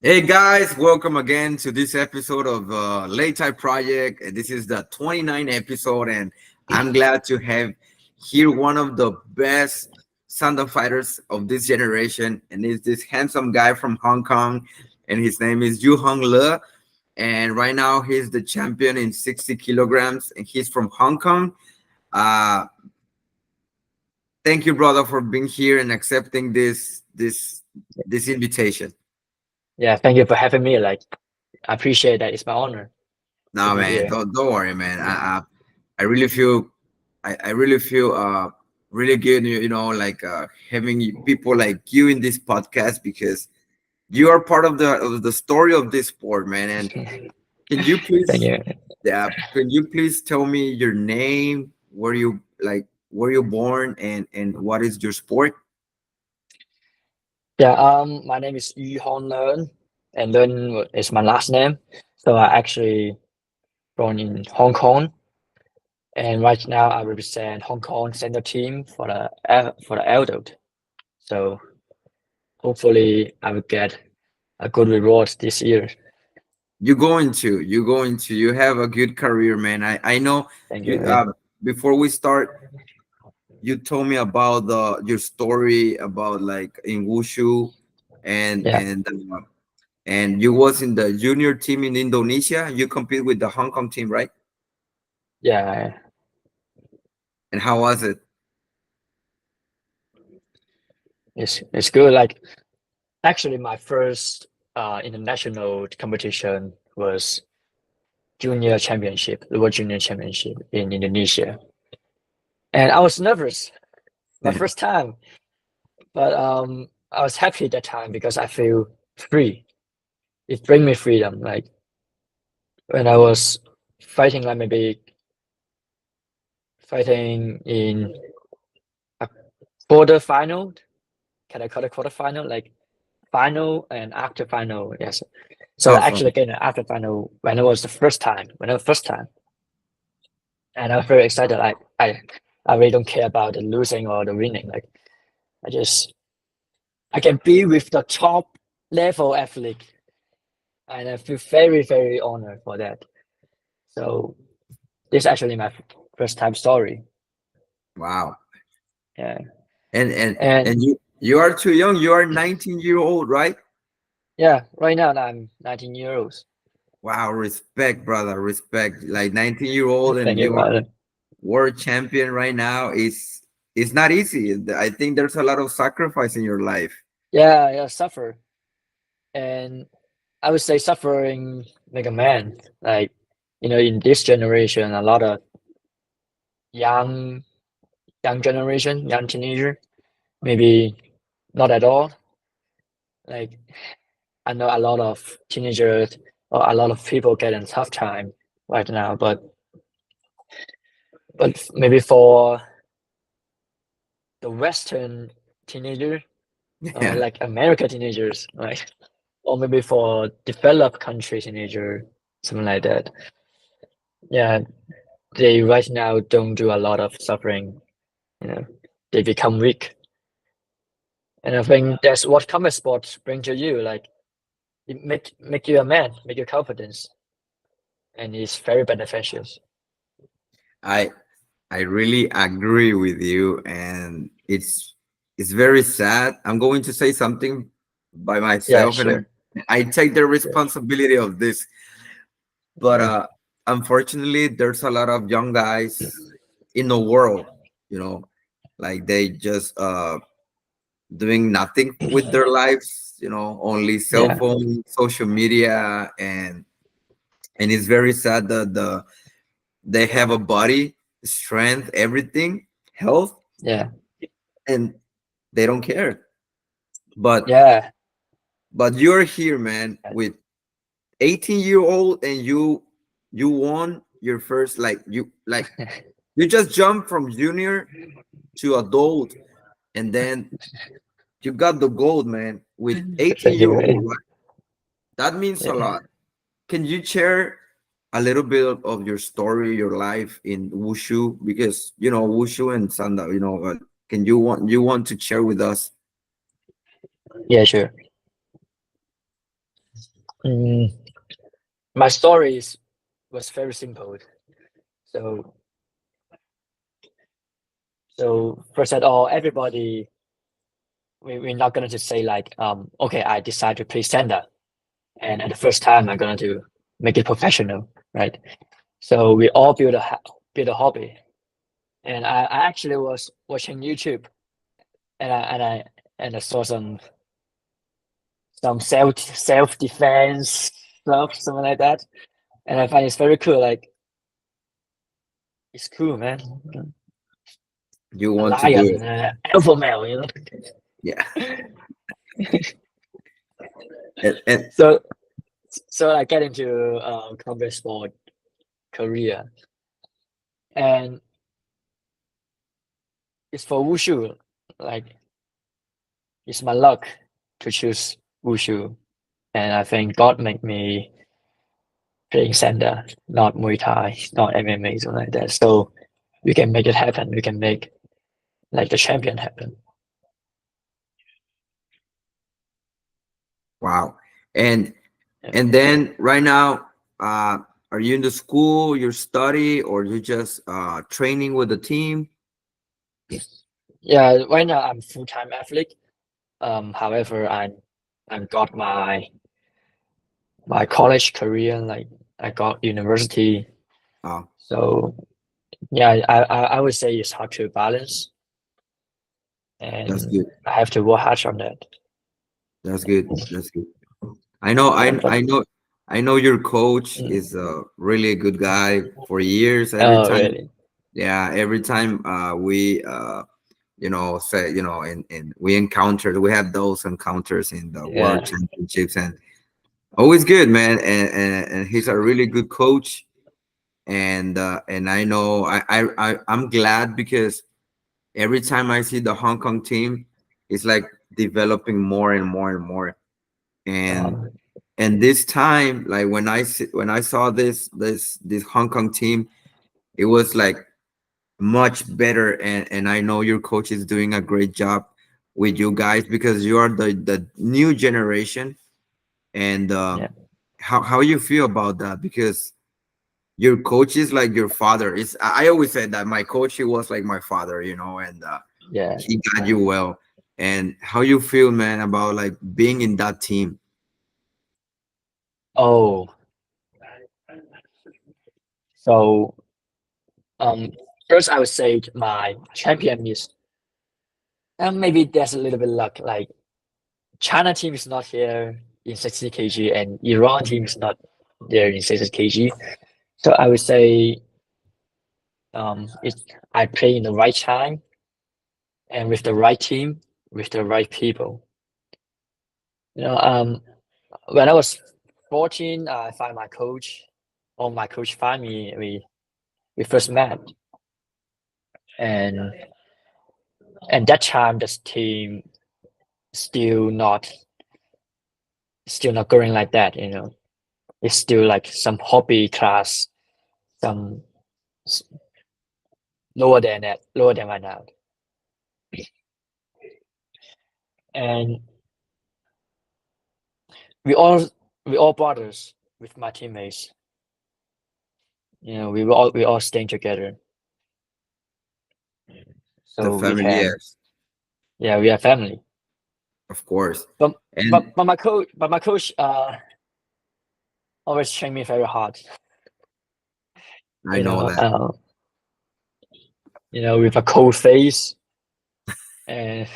Hey guys, welcome again to this episode of Lei Tai Project. And this is the 29th episode, and I'm glad to have here one of the best Sanda fighters of this generation, and it's this handsome guy from Hong Kong, and his name is Yu Hong Le. And right now he's the champion in 60 kilograms, and he's from Hong Kong. Uh, Thank you, brother, for being here and accepting this invitation. Yeah, thank you for having me. I appreciate that. It's my honor to No, be man, here. don't worry, man. I really feel I really feel really good, like having people like you in this podcast because you are part of the story of this sport, man. And can you Thank please you. can you please tell me your name, where you born, and what is your sport? Yeah, my name is Yu Hong Learn, and Learn is my last name. So I actually born in Hong Kong, and right now I represent Hong Kong senior team for the adult. So hopefully I will get a good reward this year. You have a good career, man. I know Thank you. you. Before we start, you told me about the your story about like in wushu and Yeah, and uh, and you was in the junior team in Indonesia. You compete with the Hong Kong team, right? yeah, And how was it? it's good. Like actually, my first international competition was junior championship, the World Junior Championship in Indonesia. And I was nervous, my first time, but I was happy that time because I feel free. It bring me freedom. Like when I was fighting, like maybe fighting in a quarter final. Can I call it quarter final? Like final and after final. Yes. So I Awesome. actually getting an after final when it was the first time. When it was first time, and I was very excited. I really don't care about the losing or the winning. Like I just I can be with the top level athlete, and I feel very honored for that. So this is actually my first time story. Wow. Yeah, And and and and you are too young. You are 19-year old, right? yeah, right now I'm 19 years old. Wow, respect, brother, respect. Like 19-year old and Thank you, you are brother. world champion right now is it's not easy. I think there's a lot of sacrifice in your life. Yeah, yeah, suffer, and I would say suffering make a man. Like in this generation, a lot of young generation, young teenager, maybe not at all. Like I know a lot of teenagers or a lot of people getting tough time right now, but maybe for the Western teenager or Yeah. like American teenagers, right? Or maybe for developed country teenager, something like that. Yeah, they right now don't do a lot of suffering, you know. They become weak. And I think that's what combat sports bring to you. Like it make you a man, make you confidence, and it's very beneficial. I I really agree with you, and it's very sad. I'm going to say something by Yeah, myself, and sure. I take the Yeah. responsibility of this. But Yeah. unfortunately, there's a lot of young guys in the world, you know, like they just doing nothing with their lives, only cell Yeah. phone, social media, and it's very sad that they have a body, strength, everything, health, Yeah. and they don't care. But Yeah. you're here, man, with 18-year old, and you won your first you just jumped from junior to adult, and then you got the gold, man, with 18 Thank year you. old. Right? That means a Yeah. lot. Can you share a little bit of your story, your life in wushu? Because wushu and sanda. Can you want to share with us? Yeah, sure. Mm, my stories was very simple. So first of all, everybody we're not gonna just say like okay, I decide to play standard, and at the first time I'm gonna to make it professional, right? So we all build a hobby, and I actually was watching YouTube, and I saw some self defense stuff, something like that, and I find it's very cool. Like it's cool, man. You A want to do lion, it. alpha male, you know. Yeah. And So I get into combat sport career, and it's for wushu. Like it's my luck to choose wushu, and I think God made me playing Sanda, not Muay Thai, not MMA, something like that. So we can make it happen. We can make like the champion happen. wow. And Yeah, and then right now, uh, are you in the school, you study, or you just training with the team? yeah. Right now I'm full time athlete. However, I got my college career. Like I got university. Oh, So yeah, I would say it's hard to balance, that's and good. I have to work hard on that. That's good. That's good. I know. Yeah, I but I know. I know your coach mm, is really a good guy for years. Every oh time, really? yeah, every time we say and we encountered, we have those encounters in the world Yeah. championships, and always good, man. And he's a really good coach. And I know I'm glad because every time I see the Hong Kong team, it's like developing more and more and more. And Um, and this time, like when I saw this Hong Kong team, it was like much better. And I know your coach is doing a great job with you guys because you are the new generation. And yeah. how you feel about that? Because your coach is like your father. It's I always said that my coach, he was like my father, and Yeah. he got you well. And how you feel, man, about like being in that team? Oh, so um, first I would say my champion is, and maybe there's a little bit luck. Like China team is not here in 60 kg, and Iran team is not there in 60 kg. So I would say it I play in the right time and with the right team, with the right people. You know, when I was 14, I find my coach, or my coach find me. We first met, and that time this team still not still not going like that. You know, it's still like some hobby class, some s- lower than that, lower than right now. And we all we all brothers with my teammates. You know, we all staying together, The so we family, can, yes, yeah, we are family. of course. But And my coach always train me very hard. I You know know, that. with a cold face, and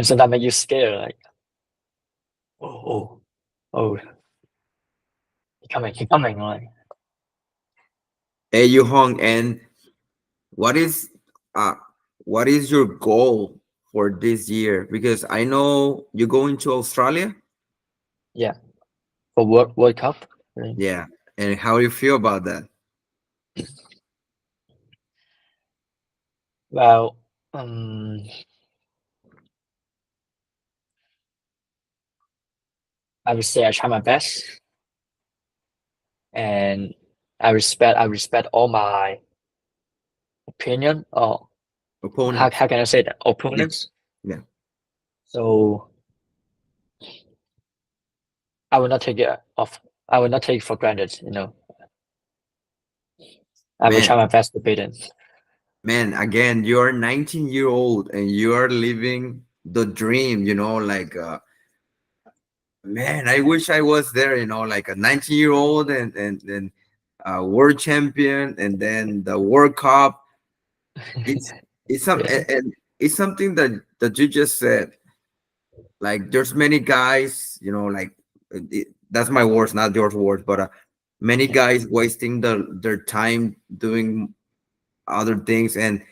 sometimes make you scared. Like, oh, oh, he coming. Like, Hey, you Hong, and what is uh what is your goal for this year? Because I know you're going to Australia. yeah, for World Cup. Right? Yeah. And how you feel about that? Well, I would say I try my best, and I respect all my opinion, or Opponents. how can I say that, Yeah. opponents. Yeah. So I will not take it off. I will not take it for granted. I will Man, try my best to beat him. man, again, you're 19-year-old and you are living the dream, like man, I wish I was there, like a 19-year-old and world champion and then the World Cup. It's it's some Yeah, and it's something that you just said. Like there's many guys, like that's my words, not your words, but many guys wasting their time doing other things. And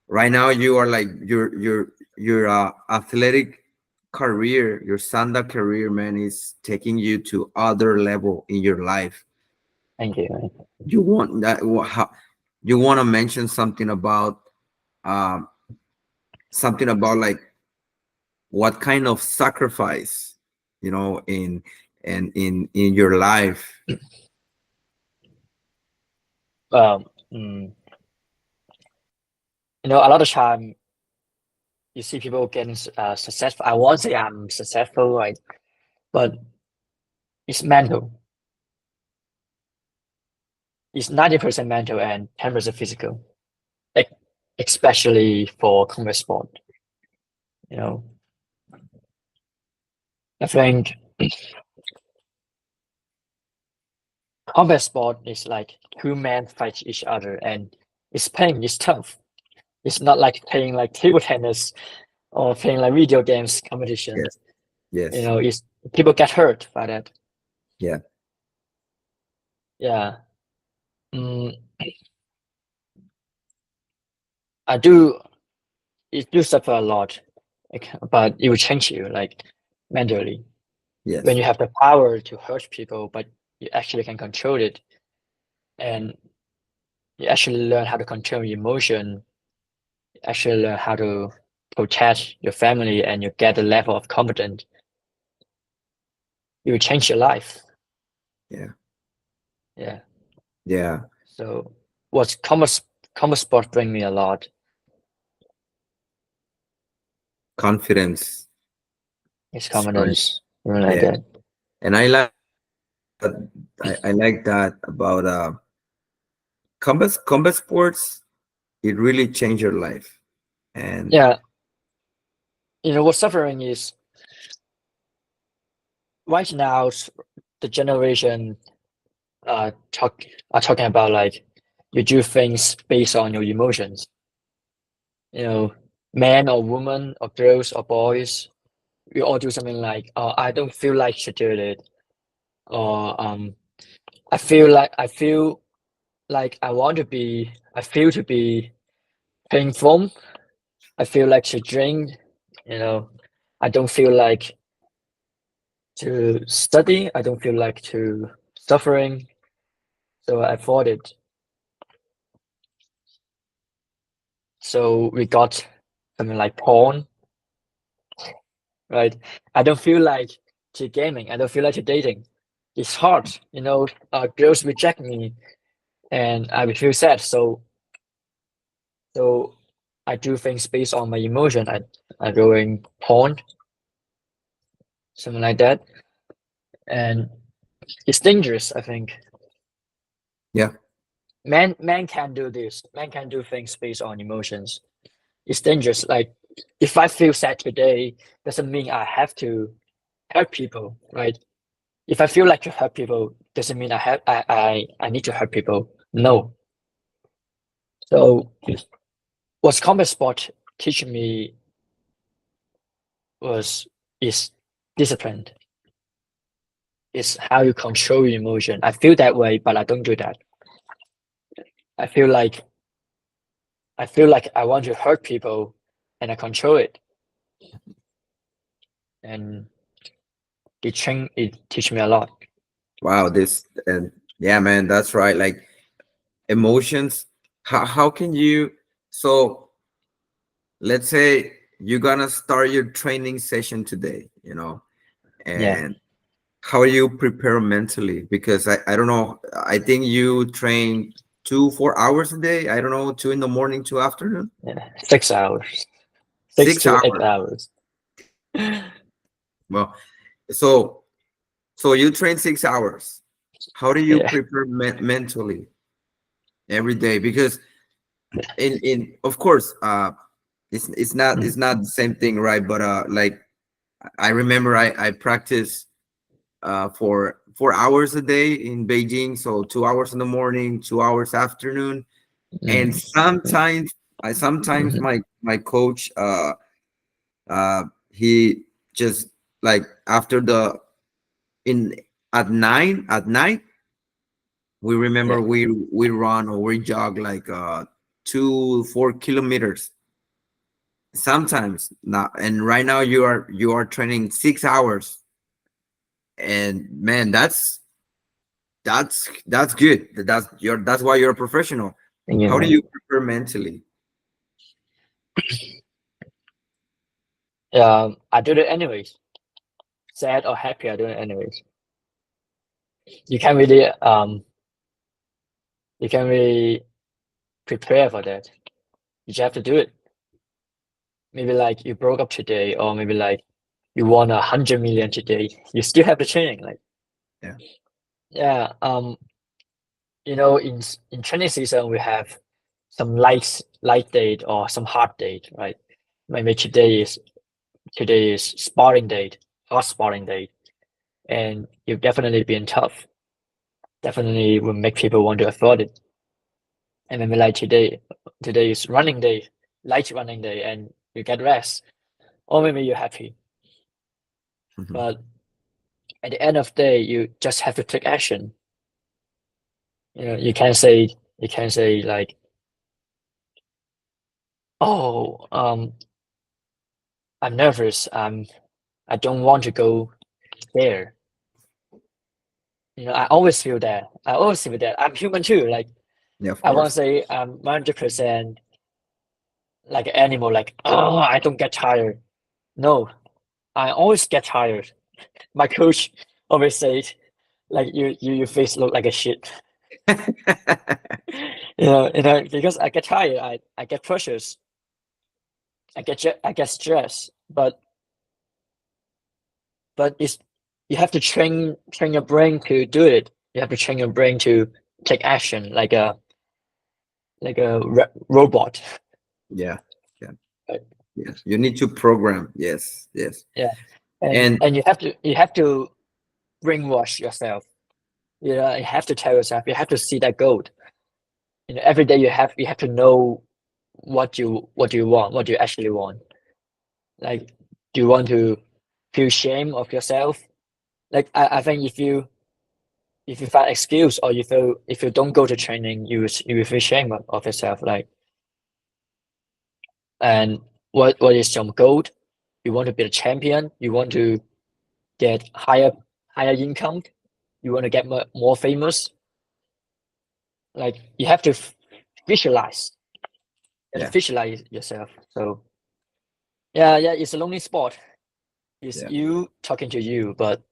right now you are like your athletic career, your Sanda career, man, is taking you to other level in your life. thank you, man. You want that? How you want to mention um, something about like what kind of sacrifice, in in your life? Um, mm, a lot of time you see people getting successful. I won't say I'm successful, right? But it's mental. It's 90% mental and 10% physical, e- especially for combat sport. You know, I think combat sport is like two men fight each other, and it's pain. It's tough. It's not like playing like table tennis or playing like video games competition. Yes, yes, It's people get hurt by that. yeah, Yeah. Mm, I do. It do suffer a lot, like, but it will change you like mentally when yes, you have the power to hurt people, but you actually can control it, and you actually learn how to control your emotion. You actually learn how to protect your family, and you get a level of confidence. It will change your life. yeah, Yeah. yeah. So what's combat sport bring me a lot Confidence. is That's right. confidence, something like Yeah, that. and I like that. I like that about combat sports. It really changed your life. And Yeah. What suffering is right now. The generation talk are talking about like you do things based on your emotions. You know, man or woman or girls or boys, we all do something like, oh, I don't feel like to do it, or I feel like I feel to be playing phone. I feel like to drink. You know, I don't feel like to study. I don't feel like to suffering. So I avoid it. So we got something like porn, right? I don't feel like to gaming. I don't feel like to dating. It's hard, girls reject me and I will feel sad. So I do things based on my emotion. I go in porn, something like that. And it's dangerous, I think. yeah, Man can do this. Man can do things based on emotions. It's dangerous. Like if I feel sad today, doesn't mean I have to hurt people, right? If I feel like to hurt people, doesn't mean I need to hurt people. No. So what's combat sport teaching me was is discipline. It's how you control your emotion. I feel that way, but I don't do that. I feel like I want to hurt people and I control it. And it teach me a lot. wow, this and yeah, man, that's right. Like emotions. How can you? So let's say you're gonna start your training session today. Yeah. And how you prepare mentally? Because I don't know. I think you train 4 hours a day. I don't know, two in the morning, two afternoon, Yeah. 6 hours. Six six to eight hours. hours. Well, so So you train 6 hours. How do you Yeah. prepare mentally every day? Because in of course, it's not the same thing, right? But like I remember I practice for 4 hours a day in Beijing, so 2 hours in the morning, 2 hours afternoon, and Mm. sometimes Mhm. my coach he just like after the in at night we remember Yeah. we run or we jog like 2 4 kilometers sometimes not, and right now you are training 6 hours, and man, that's good. That's why you're a professional. Thank you, How do man. you prepare mentally? I do it anyways. Sad or happy, I do it anyways. You can't really you can't really prepare for that. You just have to do it. Maybe like you broke up today, or maybe like you won 100 million today. You still have the training. Like, Yeah. yeah, in training season we have some light date or some hard date, right? Maybe today is sparring date, hard sparring date, and you've definitely been tough. Definitely will make people want to afford it. And maybe like today is running day, light running day, and you get rest, or maybe you're happy. Mhm. But at the end of the day, you just have to take action. You can't say like, oh, I'm nervous. I don't want to go there. I always feel that. I always feel that. I'm human too. Like Yeah, of I want to course. say I'm 100% like an animal. Like, oh, I don't get tired. No, I always get tired. My coach always said, like your face look like a shit. Because I get tired. I get pressures. I get stressed. But it's you have to train your brain to do it. You have to train your brain to take action like a robot. Yeah, yeah, Right? yes. You need to program. Yes, yes. Yeah, and And and you have to brainwash yourself. You have to tell yourself. You have to see that goal. Every day you have to know what you want, what you actually want. Like, do you want to feel shame of yourself? Like I think if you find excuse, or if you don't go to training, you will feel shame of yourself. Like, and what is your goal? You want to be a champion. You want to get higher income. You want to get more famous. Like, you have to visualize. You have to yeah, visualize yourself. So yeah, it's a lonely sport. It's yeah. you talking to you, but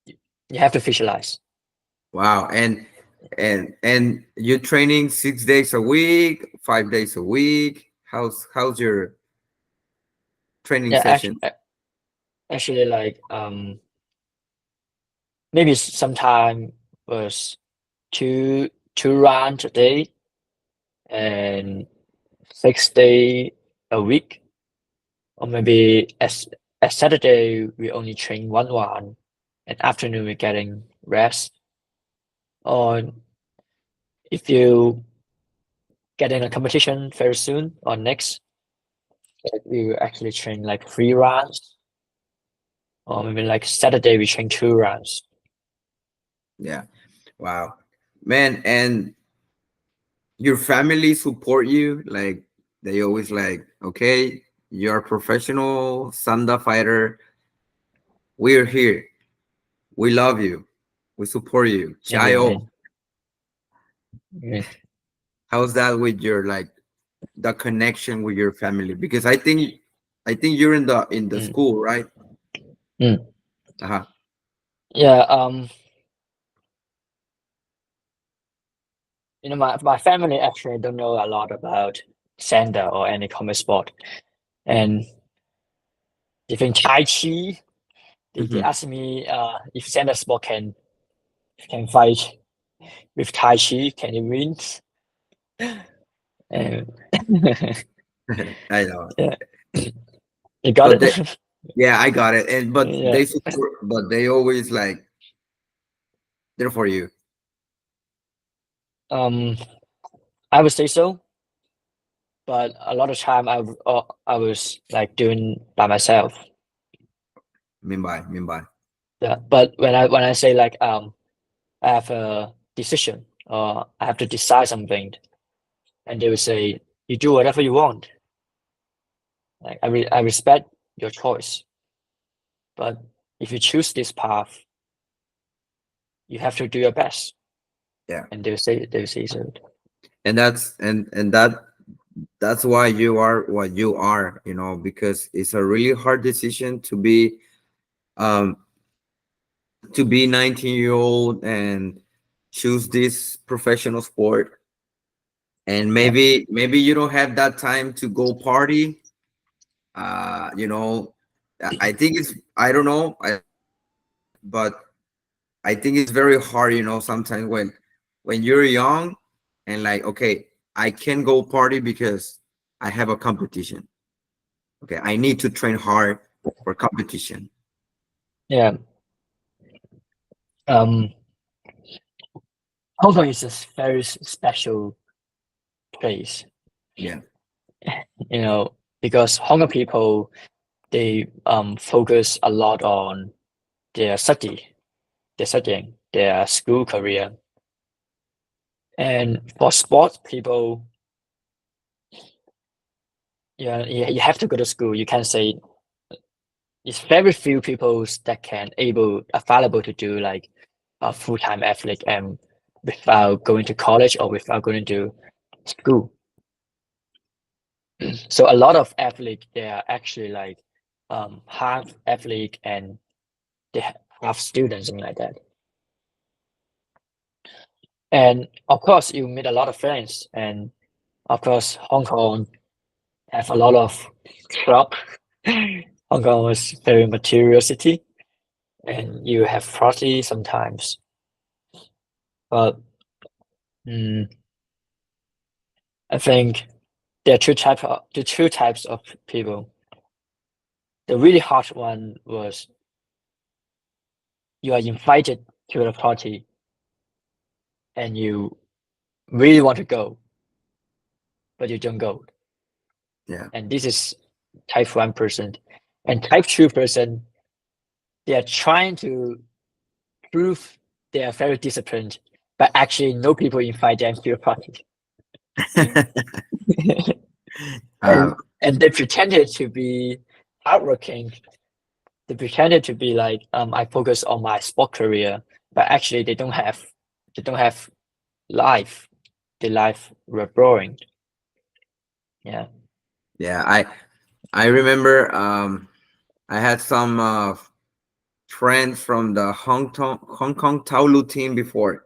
you you have to visualize. Wow. And you're training 6 days a week, 5 days a week. How's your training Yeah, session? actually, like, maybe sometime was two rounds a day and 6 day a week, or maybe as Saturday we only train one round, and afternoon we're getting rest. Or if you get in a competition very soon or next, like, we will actually train like 3 rounds, or maybe like Saturday we train 2 rounds. Yeah. Wow. Man, and your family support you, like they always like, okay, you're a professional Sanda fighter. We're here. We love you. We support you. Thank you, Chayo. man. Yeah. How's that with your like the connection with your family? Because I think you're in the Mm, school, right? mm. Uh-huh. Yeah, my family actually don't know a lot about Sanda or any combat sport, and they think Tai Chi. They Mhm. asked me if stand up sport can fight with Tai Chi, can it win? And I know, yeah, you got but it. they, yeah, I got it. And but Yeah. they support, but they always like there for you. Um, I would say so, but a lot of time I was like doing by myself. Mean by. Yeah, but when I say like I have a decision or I have to decide something, and they will say you do whatever you want. Like I respect your choice, but if you choose this path, you have to do your best. Yeah, And they will say so. and that's why you are what you are, you know, because it's a really hard decision um to be 19-year old and choose this professional sport. And Yeah, maybe you don't have that time to go party. You know, I think it's, I don't know, but I think it's very hard, you know, sometimes when you're young and like, okay, I can go party because I have a competition. Okay, I need to train hard for competition. yeah. Um, Hong Kong is a very special place, Yeah, you know, because Hong Kong people they focus a lot on their their studying, their school career, and for sports people, yeah, you have to go to school. You can say it's very few people that can available to do like a full-time athlete and without going to college or without going to school. So a lot of athletes they are actually like half athlete and they half students, something like that. And of course you meet a lot of friends, and of course Hong Kong have a lot of club. Hong Kong was very material city and you have party sometimes. But mm, I think there are two types of people. The really hard one was you are invited to the party and you really want to go, but you don't go. yeah, And this is type 1 person. And type 2 person, they are trying to prove they are very disciplined, but actually no people invite them to the party. um, And they pretended to be hardworking. They pretended to be like, I focus on my sport career, but actually they don't have life. The life were boring. Yeah. yeah. I remember I had some friends from the Hong Kong Taolu team before,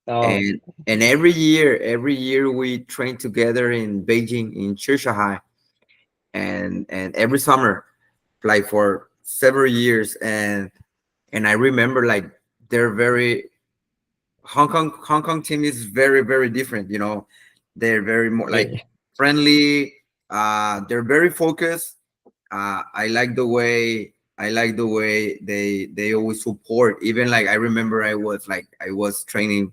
Oh, and every year we train together in Beijing in Shanghai, and every summer, like for several years, and I remember like they're very Hong Kong team is very different. You know, they're very more like really? friendly. They're very focused. I like the way they always support. Even like I remember I was training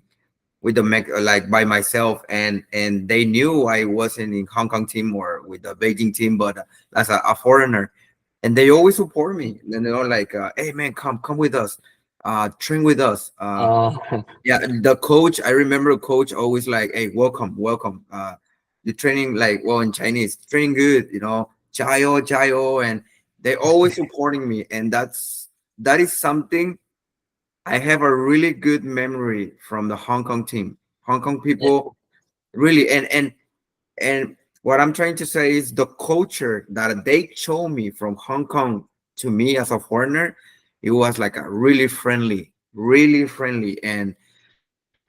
with the like by myself, and they knew I wasn't in Hong Kong team or with the Beijing team, but as a foreigner, and they always support me. And they know like, hey man, come with us, train with us. Oh, Yeah, the coach, I remember coach always like, hey, welcome. The training like, well, in Chinese, training good, you know, 加油，加油, and they always supporting me, and that is something I have a really good memory from the Hong Kong team. Hong Kong yeah, people really, and what I'm trying to say is the culture that they showed me from Hong Kong to me as a foreigner, it was like a really friendly,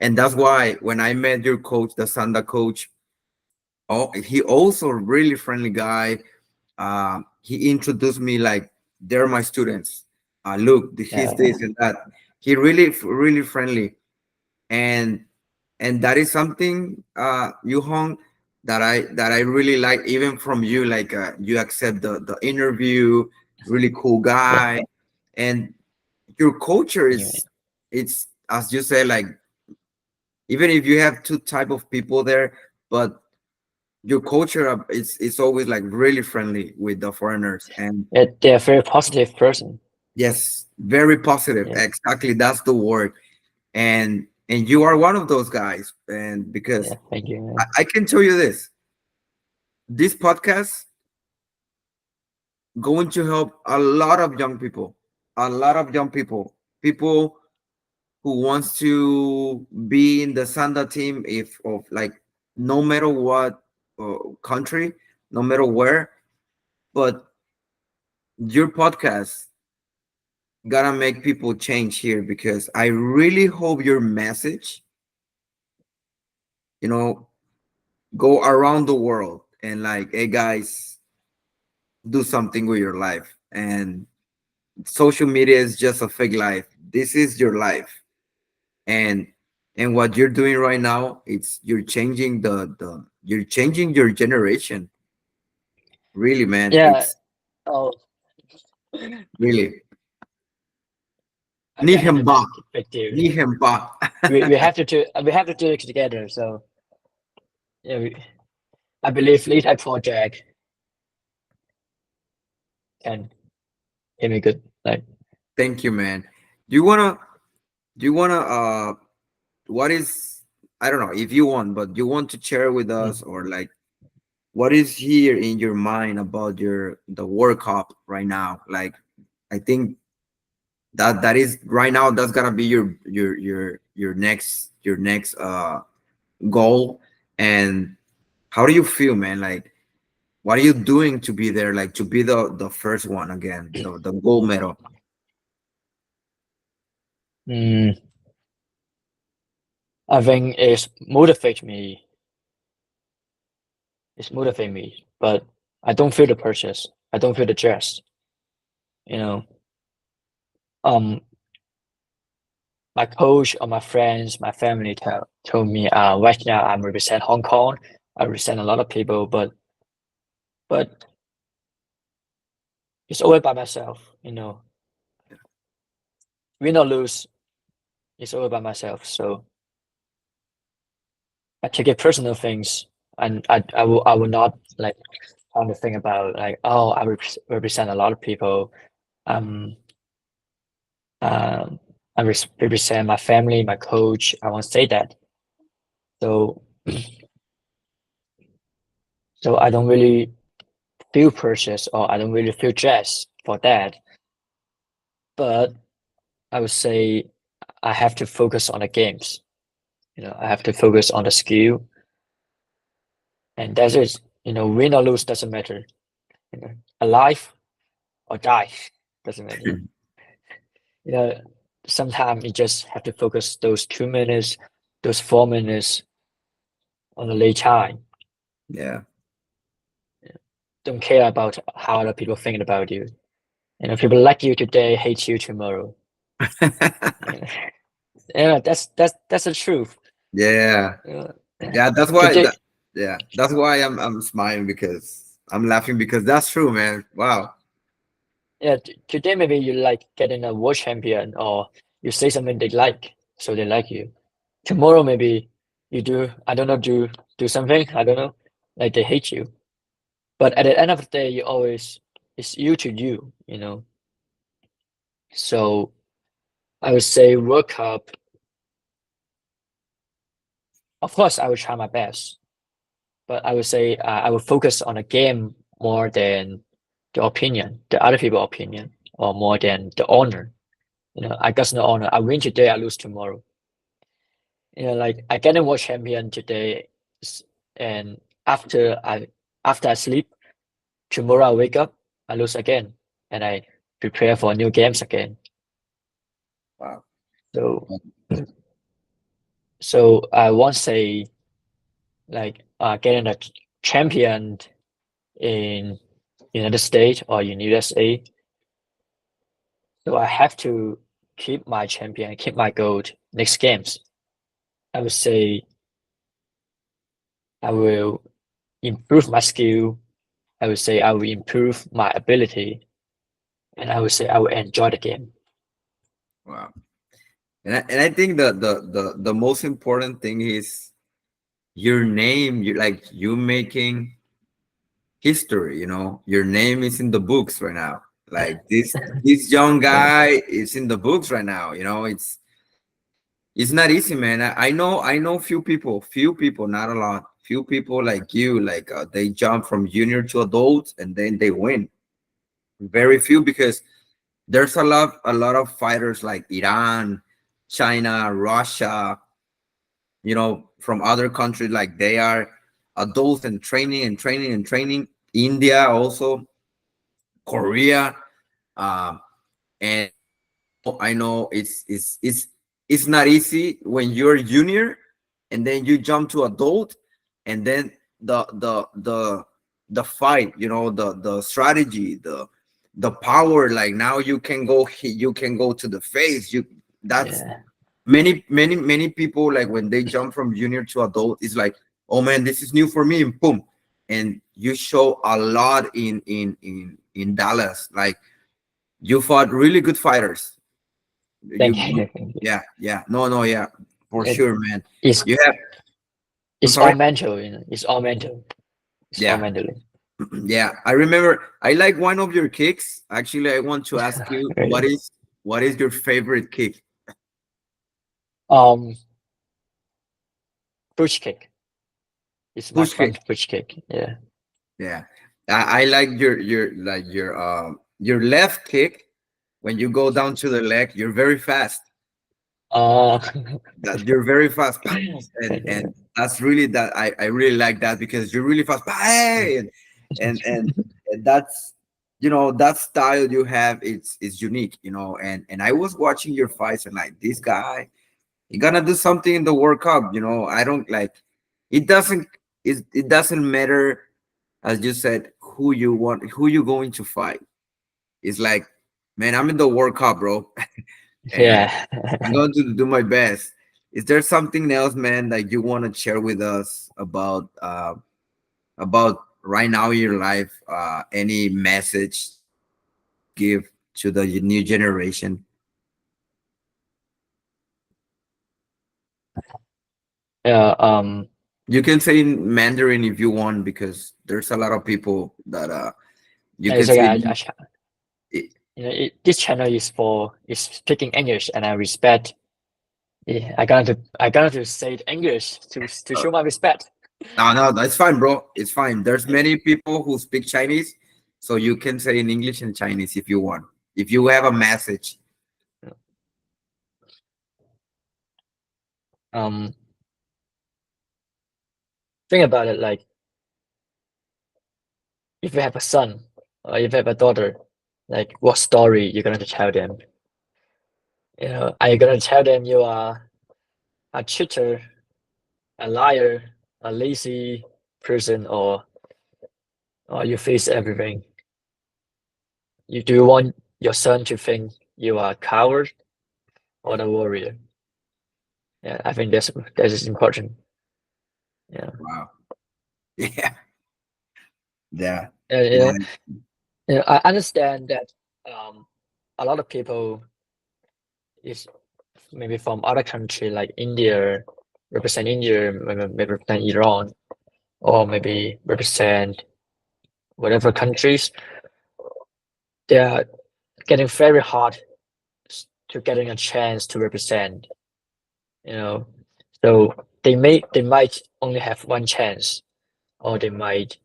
and that's why when I met your coach, the Sanda coach, oh, he also a really friendly guy. He introduced me like they're my students. look, he's Yeah, this and that. He really friendly, and that is something, Yu Hong, that I really like, even from you. Like, you accept the interview, really cool yeah. guy, and your culture Anyway, is, it's as you say, like, even if you have two type of people there, but your culture, it's always like really friendly with the foreigners. And yeah, they're a very positive person. yes, very positive, Yeah, exactly, that's the word. And you are one of those guys, and yeah. because Thank you, I, man. I can tell you this podcast going to help a lot of young people, a lot of young people who wants to be in the Sanda team, if of like, no matter what country, no matter where. But your podcast gotta make people change here, because I really hope your message, you know, go around the world, and like, hey guys, do something with your life. And social media is just a fake life. This is your life. and and what you're doing right now, it's, you're changing the you're changing your generation, really, man. Yeah. It's Oh, really, okay. I know Nihenbach, that big deal. Nihenbach. We have to do it together. So yeah, I believe Lei Tai project can give me good. Like, Thank you, man. Do you wanna what is, I don't know if you want, but you want to share with mm, us, or like, what is here in your mind about the World Cup right now? Like, I think that is right now, that's gonna be your next goal. And how do you feel, man? Like, what are you doing to be there, like, to be the first one again, the gold medal? mm, I think it's motivate me, but I don't feel the purchase. I don't feel the dress. You know, um, my coach or my friends, my family told me, right now I'm represent Hong Kong. I represent a lot of people, but it's always by myself. Win or lose, it's always by myself. So I take it personal things, and I will not like trying to think about like, oh, I represent a lot of people. Um, um, I represent my family, my coach. I won't say that. So so I don't really feel purchase, or I don't really feel stress for that. But I would say I have to focus on the games. I have to focus on the skill, and that's it. Win or lose doesn't matter. Alive or die doesn't matter. You know, Sometimes you just have to focus those 2 minutes, those 4 minutes on the late time. Yeah. Don't care about how other people think about you. People like you today, hate you tomorrow. Yeah, that's the truth. Yeah. Uh, Yeah, that's why Today, I'm smiling, because I'm laughing, because that's true, man. Wow. yeah, today maybe you like getting a world champion, or you say something they like, so they like you. Tomorrow maybe you do, I don't know, do something, I don't know, like they hate you. But at the end of the day, it's you to you. So I would say World Cup, of course, I would try my best, but I would say I would focus on the game more than the other people's opinion, or more than the honor. I got no honor. I win today, I lose tomorrow. Like I get a world champion today, and after I sleep, tomorrow I wake up, I lose again, and I prepare for new games again. Wow. So so I won't say like getting a champion in United States or in USA. So I have to keep my champion, keep my gold next games. I would say I will improve my skill. I would say I will improve my ability, and I would say I will enjoy the game. Wow. And I think the most important thing is your name. You like you making history. You know, your name is in the books right now. Like this young Yeah, guy is in the books right now. You know, it's not easy, man. I know few people, not a lot. Few people like you, like they jump from junior to adult and then they win. Very few because there's a lot of fighters like Iran, China, Russia, from other countries, like they are adults and training and training and training. India also, Korea, um, and I know it's not easy when you're junior and then you jump to adult, and then the fight, the strategy, the power. Like now you can go to the face. That's yeah, many people, like when they jump from junior to adult, it's like, oh man, this is new for me, and boom. And you show a lot in Dallas. Like you fought really good fighters. thank You you. Thank you. Yeah, yeah, no, yeah, for It, sure, man. it's You have I'm it's sorry. all mental, It's all mental. It's all Yeah. mentally. Yeah, I remember I like one of your kicks. Actually, I want to ask you what Really. is what is your favorite kick? Um, push kick. It's my Push kick. front push kick. Yeah. Yeah, I like your left kick. When you go down to the leg, you're very fast. Uh, That you're very fast. and thank you. and that's really that I really like that because you're really fast. Hey! And that's, that style you have, it's unique, and I was watching your fights and like, this guy, he gonna do something in the World Cup. I don't like, it doesn't matter, as you said, who you going to fight. It's like, man, I'm in the World Cup, bro. And Yeah. I'm going to do my best. Is there something else, man, that you want to share with us about right now in your life? Any message give to the new generation? Yeah. You can say in Mandarin if you want, because there's a lot of people that you can It's say okay. it. This channel is speaking English, and I respect. Yeah, I got to say it English to Uh, show my respect. no, no, that's fine, bro. It's fine. There's many people who speak Chinese, so you can say in English and Chinese if you want. If you have a message. Um, think about it. Like, if you have a son or if you have a daughter, like, what story you're gonna tell them? Are you gonna tell them you are a cheater, a liar, a lazy person, or you face everything? Do you want your son to think you are a coward or the warrior? Yeah, I think that is important. Yeah. Wow. Yeah. Yeah. Uh, you know, Man. I understand that um, a lot of people is maybe from other country like India, represent India, maybe represent Iran, or maybe represent whatever countries. They are getting very hard to getting a chance to represent. You know, so they might only have one chance, or they might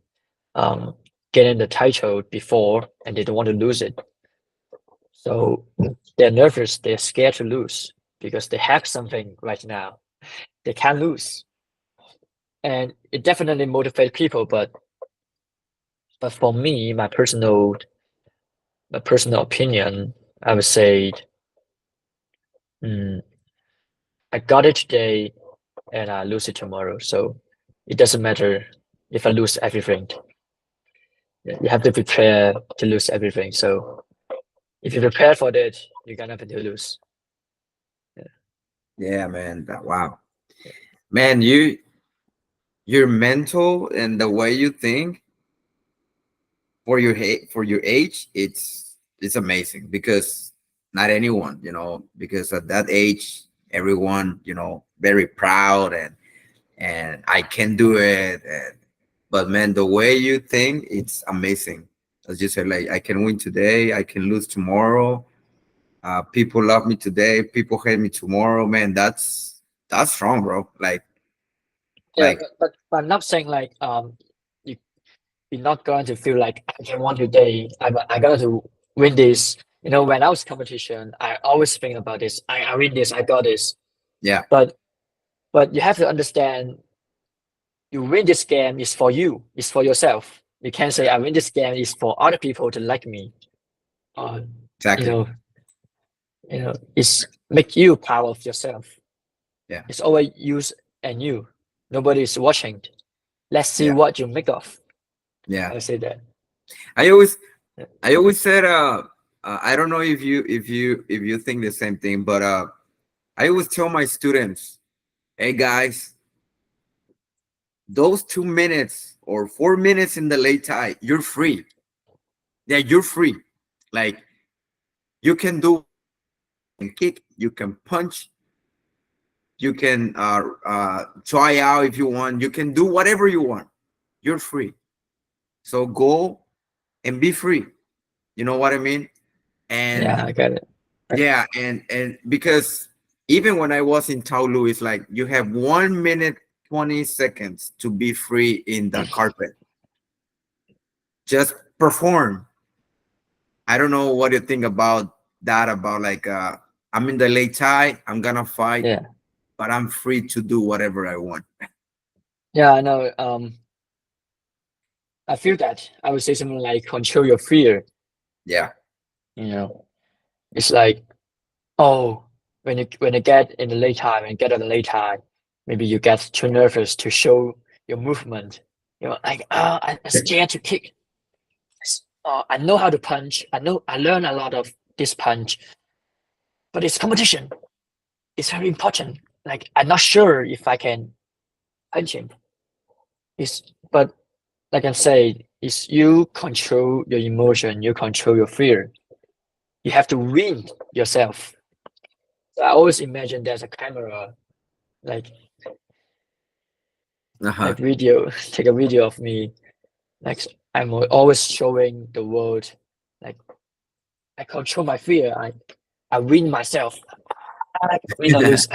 um get in the title before and they don't want to lose it. So they're nervous, they're scared to lose because they have something right now. They can't lose. And it definitely motivates people, but for me, my personal opinion, I would say, mm, I got it today and I lose it tomorrow. So it doesn't matter if I lose everything. You have to prepare to lose everything. So if you prepare for that, you're gonna have to lose. Yeah. Yeah, man. Wow, man. Your mental and the way you think for for your age, it's amazing because not anyone, because at that age, everyone, very proud and I can do it. But man, the way you think, it's amazing. As you said, like I can win today, I can lose tomorrow. People love me today, people hate me tomorrow. Man, that's strong, bro. Yeah, Like but I'm not saying like you you're not going to feel like I can win today. I got to win this. When I was competition, I always think about this. I win this. I got this. yeah, But you have to understand, you win this game is for you. It's for yourself. You can't say I win this game is for other people to like me. Uh, you exactly. know, it's make you proud of yourself. Yeah, It's always you and you. Nobody is watching. Let's see yeah, what you make of. yeah. I say that. I always Yeah. I always said I don't know if you think the same thing, but I always tell my students, hey guys, those 2 minutes or 4 minutes in the late tie, you're free. Yeah, you're free. Like you can do and kick, you can punch, you can try out if you want, you can do whatever you want. You're free. So go and be free. You know what I mean? And Yeah, I get it. yeah, and because even when I was in Taolu, it's like you have 1 minute 20 seconds to be free in the carpet. Just perform. I don't know what you think about that. About like I'm in the late tie, I'm gonna fight, Yeah. but I'm free to do whatever I want. Yeah, I know. I feel that. I would say something like control your fear. Yeah, You know, it's like, oh, when you get in the late time and get on the late time, maybe you get too nervous to show your movement. Like, I'm scared to kick. I know how to punch. I learn a lot of this punch, but it's competition. It's very important. Like, I'm not sure if I can punch him. But like I say, it's you control your emotion, you control your fear. You have to win yourself. So I always imagine there's a camera, like uh-huh. video, take a video of me. Like I'm always showing the world, like I control my fear. I win myself. I win or lose.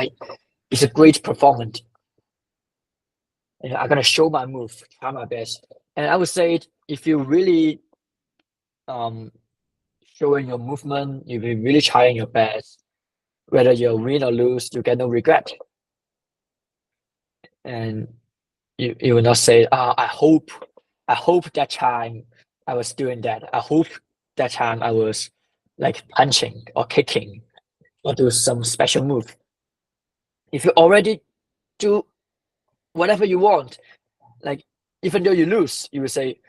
It's a great performance. I'm gonna show my move, try my best. And I would say if you really um showing your movement, you'll be really trying your best. Whether you win or lose, you get no regret. And you will not say, I hope that time I was doing that. I hope that time I was like punching or kicking or do some special move. If you already do whatever you want, like even though you lose, you will say,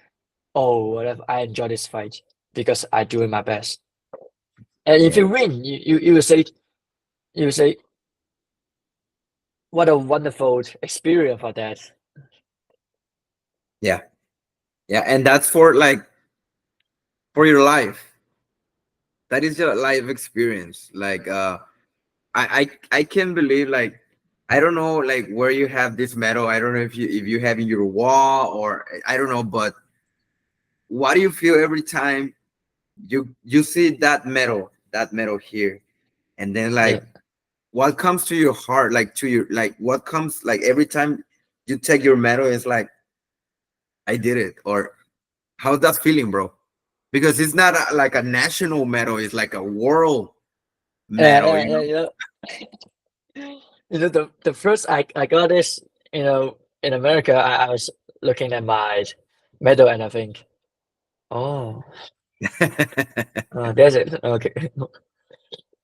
oh, whatever, I enjoy this fight because I doing my best. And if Yeah, you win, you will say, what a wonderful experience for that. yeah, yeah, and that's for like for your life. That is your life experience. Like I can't believe like I don't know like where you have this medal. I don't know if you have in your wall or I don't know, but what do you feel every time you see that medal here, and then Yeah. like what comes to your heart, like to your like what comes like every time you take your medal, it's like I did it, or how's that feeling, bro? Because it's not like a national medal; it's like a world medal, Yeah, you yeah, know? the first I got this, in America, I was looking at my medal and I think, oh, there's it. Okay.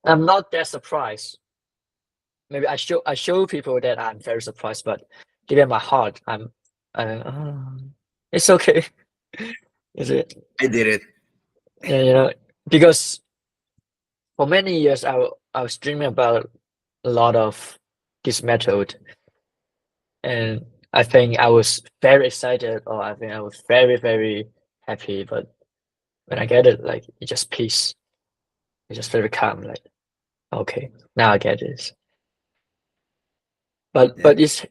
I'm not that surprised. Maybe I show people that I'm very surprised, but deep in my heart, oh, it's okay. Is it? I did it. Yeah, because for many years, I was dreaming about a lot of this method, and I think I was very excited, or I think I was very happy. But when I get it, like it just peace, it's just very calm. Like okay, now I get this. Yeah, But it's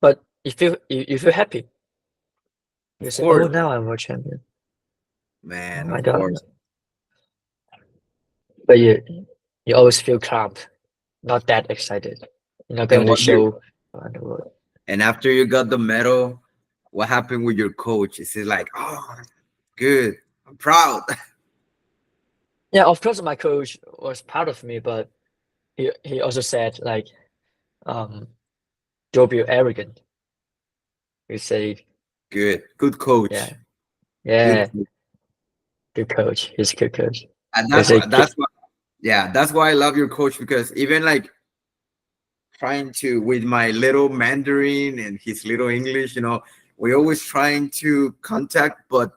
but you feel happy. You of say, oh, course, now I'm world champion. man, I of don't, course. but you always feel calm, not that excited. You're not And going to what you show around the world. and after you got the medal, what happened with your coach? Is it like, oh, good, I'm proud? Yeah, of course, my coach was proud of me, but he also said like, um, don't be arrogant. He say, Good, good yeah, coach, good. yeah, good coach. He's a good coach. And He that's say, why yeah, that's why I love your coach, because even like trying to with my little Mandarin and his little English, we always trying to contact, but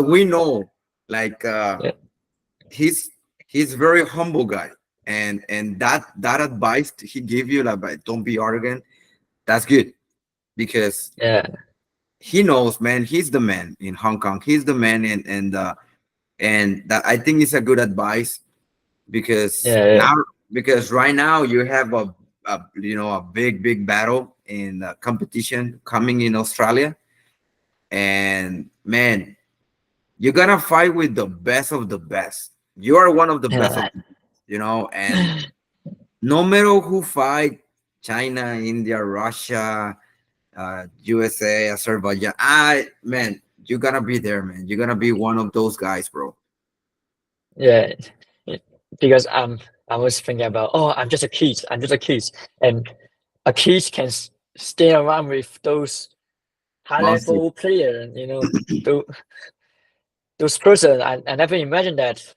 we know like yeah, he's he's very humble guy, and that advice he gave you, like, don't be arrogant. That's good, because yeah, he knows, man, he's the man in Hong Kong. He's the man, and that I think is a good advice, because yeah, now, because right now you have a big battle in competition coming in Australia, and man, you're gonna fight with the best of the best. You are one of the best yeah, of the and no matter who fight, China, India, Russia, USA, Azerbaijan, man, you're gonna be there, man. You're gonna be one of those guys, bro. yeah. Because I was thinking about, oh, I'm just a kid. I'm just a kid, and a kid can stay around with those high Monster. level player. Those those person. I never imagined that.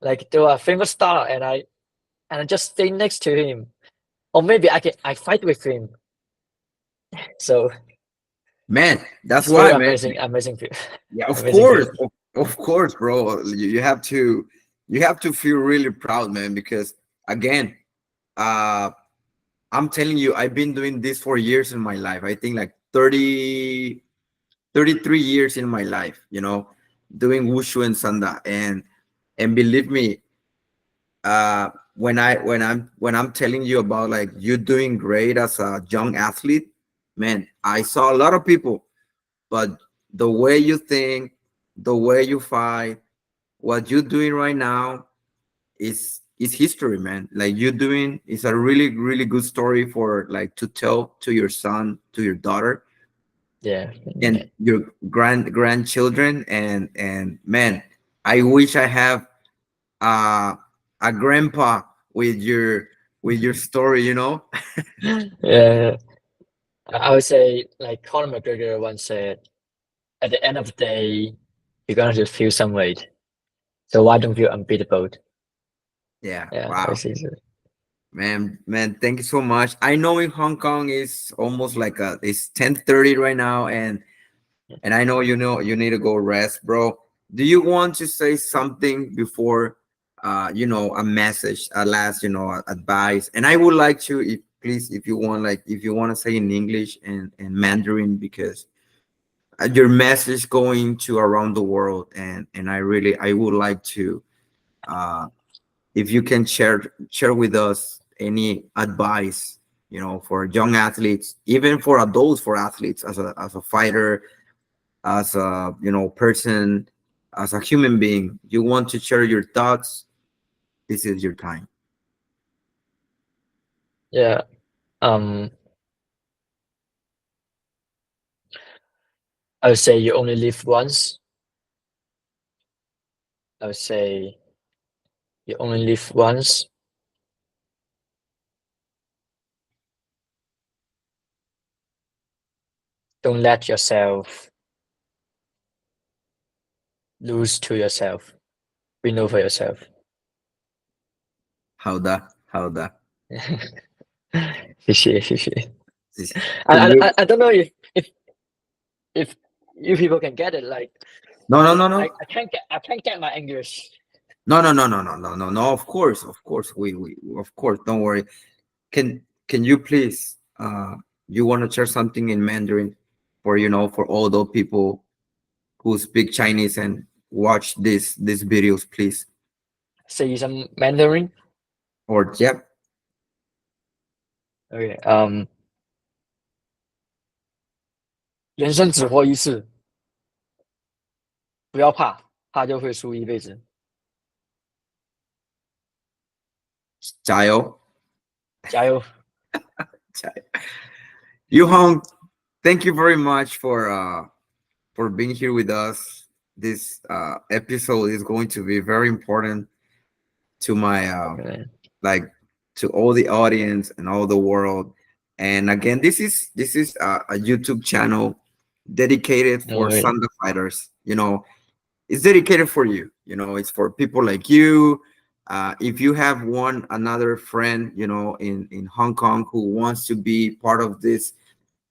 Like they are a famous star, and I just stay next to him, or maybe I fight with him. So Man, that's it's very why, man. amazing, amazing, Yeah, of amazing course, feeling. of course, bro. You have to feel really proud, man, because again, uh, I'm telling you, I've been doing this for years in my life. I think like 33 years in my life, doing wushu and sanda, and believe me, when I'm telling you about like you doing great as a young athlete, man, I saw a lot of people, but the way you think, the way you fight, what you're doing right now is history, man. Like you're doing is a really good story for like to tell to your son, to your daughter, Yeah, and your grandchildren, and man, I wish I have uh a grandpa with your story. yeah. I would say like Conor McGregor once said, at the end of the day, you're gonna just feel some weight. So why don't you unbeatable? Yeah, Yeah, wow. that's easy. Man, thank you so much. I know in Hong Kong is almost like it's 10:30 right now, and I know you need to go rest, bro. Do you want to say something before a message, a last, advice? And I would like to, if please, if you want to say in English and Mandarin, because your message going to around the world, and I would like to, uh if you can share with us any advice, for young athletes, even for adults, for athletes, as a fighter, as a person, as a human being. You want to share your thoughts, this is your time. Yeah. Um, I would say you only live once. I would say you only live once. Don't let yourself lose to yourself. Be know for yourself. How that 谢谢，谢谢。can you I don't know if you people can get it. Like no no no no I can't get my English. No, no, no, no, no, no, no, no. Of course, we, of course. Don't worry. Can you please, you want to share something in Mandarin for for all those people who speak Chinese and watch these videos, please? Say some Mandarin. Or yep, Okay. 人生只活一次，不要怕，怕就会输一辈子。加油，加油！加油. Yu Hong, thank you very much for being here with us. This episode is going to be very important to my Okay. like to all the audience and all the world. And again, this is a YouTube channel dedicated for Okay. Sanda fighters. It's dedicated for you. It's for people like you. If you have one another friend, in Hong Kong who wants to be part of this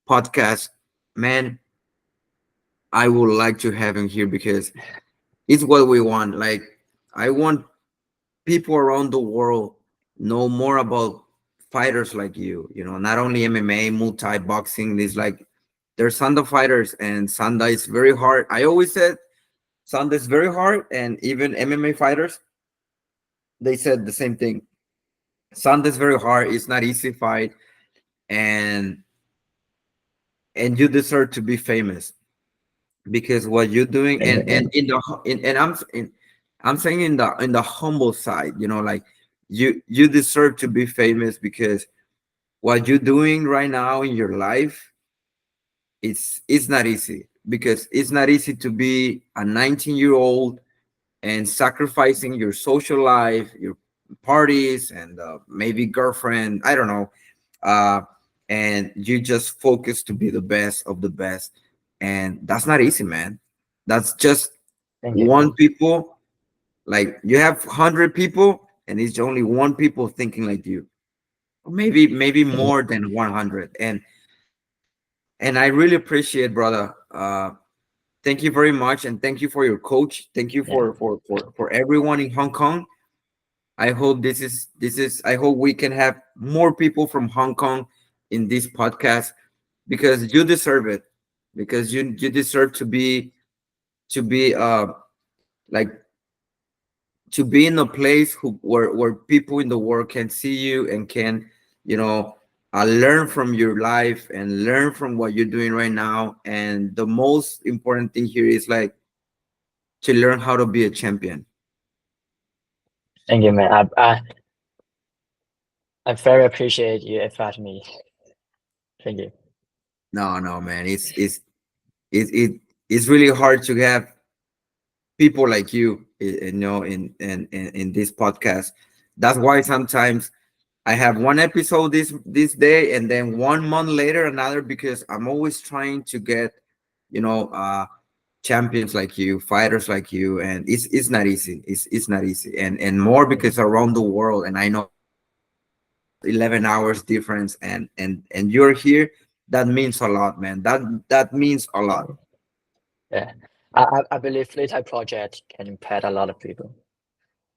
podcast, man, I would like to have him here because it's what we want. Like, I want people around the world know more about fighters like you. Not only MMA, multi boxing. There's like there's Sanda fighters, and Sanda is very hard. I always said Sanda is very hard, and even MMA fighters they said the same thing. Sanda is very hard. It's not easy fight, and you deserve to be famous because what you're doing, Thank you, and man. in the and I'm saying in the humble side, like you deserve to be famous because what you're doing right now in your life, it's not easy because it's not easy to be a 19-year-old and sacrificing your social life, your parties, and maybe girlfriend, I don't know, uh, and you just focus to be the best of the best, and that's not easy, man. That's just Thank you. one people. Like, you have 100 people, and it's only one people thinking like you, or maybe Thank you. more than 100. And I really appreciate, brother. Thank you very much, and thank you for your coach. Thank you Yeah. for everyone in Hong Kong. I hope this is. I hope we can have more people from Hong Kong in this podcast because you deserve it. Because you deserve to be like to be in a place where people in the world can see you and can you know learn from your life and learn from what you're doing right now. And the most important thing here is like to learn how to be a champion. Thank you, man. I very appreciate you invite me. Thank you. No, no, man, it's really hard to have people like you, in this podcast. That's why sometimes I have one episode this day and then 1 month later another, because I'm always trying to get you know uh champions like you, fighters like you, and it's not easy. It's not easy, and more Thank you. because around the world, and I know 11 hours difference, and you're here. That means a lot, man. That means a Thank lot. you. Yeah. I believe Lei Tai project can impact a lot of people.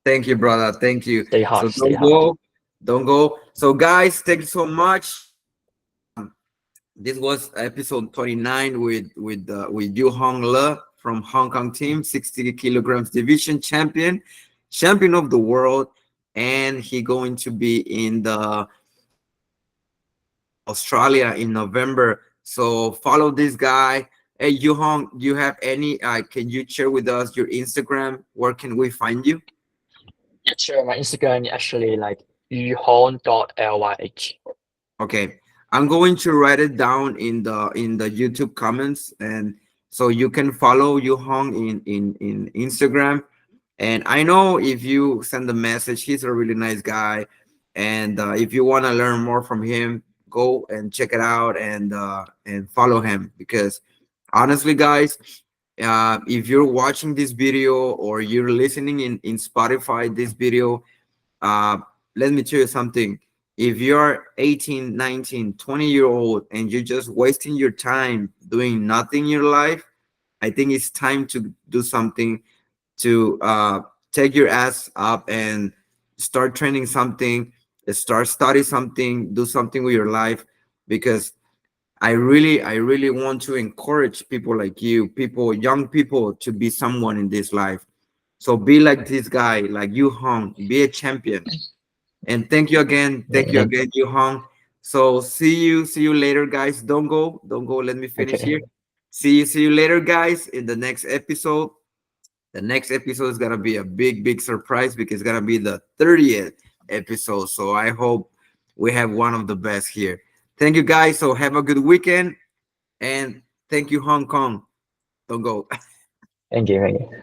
Thank you, brother. Thank you. Stay hard, So stay don't hard. go, don't go. So guys, thank you so much. This was episode 29 with Yu Hong Le from Hong Kong team, 60 kilograms division champion of the world, and he going to be in the Australia in November. So follow this guy. Hey, Yu Hong, do you have any? Can you share with us your Instagram? Where can we find you? Yeah, sure. My Instagram is actually like yuhon.lyh. Okay, I'm going to write it down in the YouTube comments, and so you can follow Yu Hong in Instagram. And I know if you send a message, he's a really nice guy. And if you want to learn more from him, go and check it out and follow him. Because honestly, guys, if you're watching this video or you're listening in Spotify this video, uh, let me tell you something. If you're 18, 19, 20-year old and you're just wasting your time doing nothing in your life, I think it's time to do something to take your ass up and start training something, start study something, do something with your life, because I really want to encourage people like you, people, young people, to be someone in this life. So be like this guy, like you, Hong. Be a champion. And thank you Yeah. again, you, Hong. So see you later, guys. Don't go. Let me finish here. Okay. See you later, guys, in the next episode. The next episode is gonna be a big surprise because it's gonna be the 30th episode. So I hope we have one of the best here. Thank you, guys. So have a good weekend, and thank you, Hong Kong. Don't go. Thank you. Thank you.